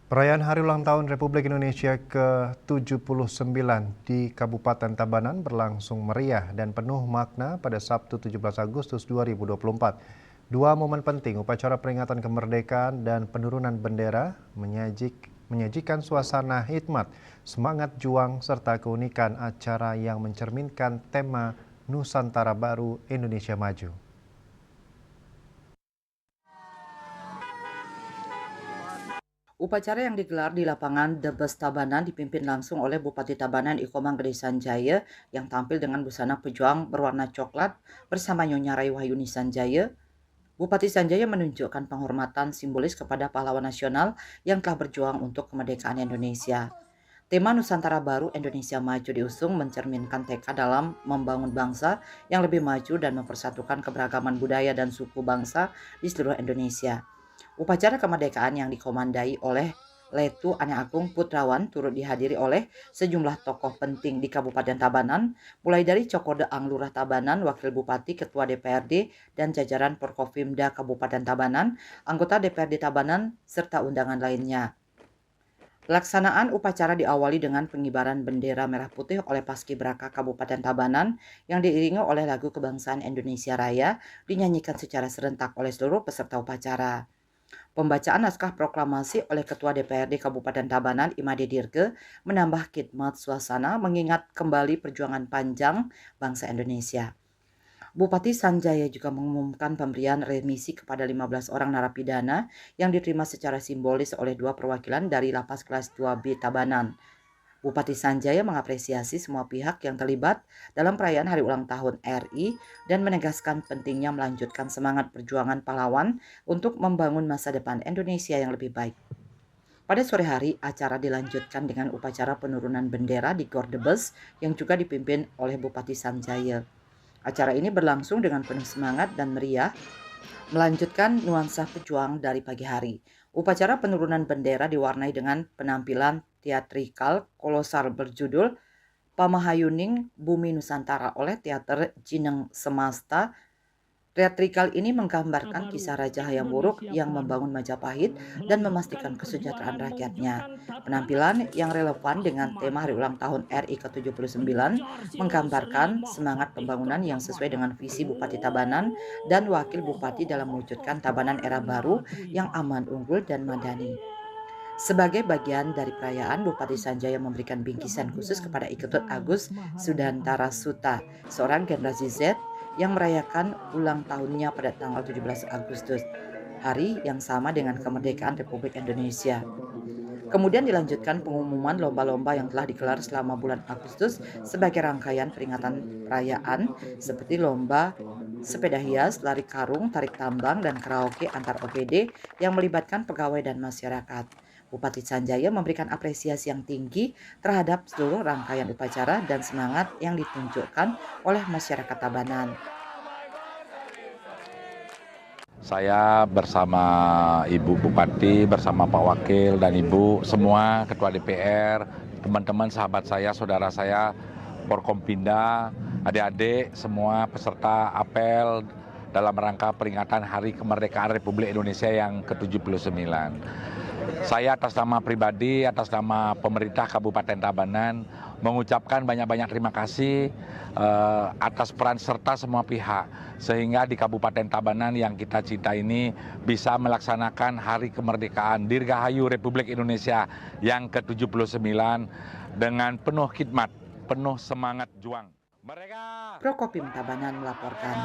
Perayaan Hari Ulang Tahun Republik Indonesia ke-79 di Kabupaten Tabanan berlangsung meriah dan penuh makna pada Sabtu 17 Agustus 2024. Dua momen penting upacara peringatan kemerdekaan dan penurunan bendera menyajikan suasana hikmat, semangat juang, serta keunikan acara yang mencerminkan tema Nusantara Baru Indonesia Maju. Upacara yang digelar di lapangan Debes Tabanan dipimpin langsung oleh Bupati Tabanan Ikomang Gede Sanjaya yang tampil dengan busana pejuang berwarna coklat bersama Nyonya Rai Wahyuni Sanjaya. Bupati Sanjaya menunjukkan penghormatan simbolis kepada pahlawan nasional yang telah berjuang untuk kemerdekaan Indonesia. Tema Nusantara Baru Indonesia Maju diusung mencerminkan tekad dalam membangun bangsa yang lebih maju dan mempersatukan keberagaman budaya dan suku bangsa di seluruh Indonesia. Upacara kemerdekaan yang dikomandai oleh Letu Ane Agung Putrawan turut dihadiri oleh sejumlah tokoh penting di Kabupaten Tabanan, mulai dari Cokode Ang Lurah Tabanan, Wakil Bupati, Ketua DPRD, dan jajaran Porkopimda Kabupaten Tabanan, anggota DPRD Tabanan, serta undangan lainnya. Pelaksanaan upacara diawali dengan pengibaran bendera merah putih oleh Paskibraka Kabupaten Tabanan yang diiringi oleh lagu kebangsaan Indonesia Raya dinyanyikan secara serentak oleh seluruh peserta upacara. Pembacaan naskah proklamasi oleh Ketua DPRD Kabupaten Tabanan Imade Dirge menambah khidmat suasana mengingat kembali perjuangan panjang bangsa Indonesia. Bupati Sanjaya juga mengumumkan pemberian remisi kepada 15 orang narapidana yang diterima secara simbolis oleh dua perwakilan dari Lapas Kelas 2B Tabanan. Bupati Sanjaya mengapresiasi semua pihak yang terlibat dalam perayaan Hari Ulang Tahun RI dan menegaskan pentingnya melanjutkan semangat perjuangan pahlawan untuk membangun masa depan Indonesia yang lebih baik. Pada sore hari, acara dilanjutkan dengan upacara penurunan bendera di Gor Debes yang juga dipimpin oleh Bupati Sanjaya. Acara ini berlangsung dengan penuh semangat dan meriah, melanjutkan nuansa pejuang dari pagi hari. Upacara penurunan bendera diwarnai dengan penampilan teatrikal kolosal berjudul Pamahayuning Bumi Nusantara oleh Teater Jineng Semasta. Teatrikal ini menggambarkan kisah Raja Hayam Wuruk yang membangun Majapahit dan memastikan kesejahteraan rakyatnya. Penampilan yang relevan dengan tema Hari Ulang Tahun RI ke-79 menggambarkan semangat pembangunan yang sesuai dengan visi Bupati Tabanan dan Wakil Bupati dalam mewujudkan Tabanan era baru yang aman, unggul, dan madani. Sebagai bagian dari perayaan, Bupati Sanjaya memberikan bingkisan khusus kepada Iketut Agus Sudantara Suta, seorang generasi Z yang merayakan ulang tahunnya pada tanggal 17 Agustus, hari yang sama dengan kemerdekaan Republik Indonesia. Kemudian dilanjutkan pengumuman lomba-lomba yang telah digelar selama bulan Agustus sebagai rangkaian peringatan perayaan seperti lomba sepeda hias, lari karung, tarik tambang, dan karaoke antar OPD yang melibatkan pegawai dan masyarakat. Bupati Sanjaya memberikan apresiasi yang tinggi terhadap seluruh rangkaian upacara dan semangat yang ditunjukkan oleh masyarakat Tabanan. Saya bersama Ibu Bupati, bersama Pak Wakil dan Ibu, semua Ketua DPR, teman-teman sahabat saya, saudara saya, Porkompinda, adik-adik, semua peserta apel dalam rangka peringatan Hari Kemerdekaan Republik Indonesia yang ke-79. Saya atas nama pribadi, atas nama pemerintah Kabupaten Tabanan, mengucapkan banyak-banyak terima kasih atas peran serta semua pihak, sehingga di Kabupaten Tabanan yang kita cinta ini bisa melaksanakan Hari Kemerdekaan Dirgahayu Republik Indonesia yang ke-79 dengan penuh khidmat, penuh semangat juang. Prokopim Tabanan melaporkan.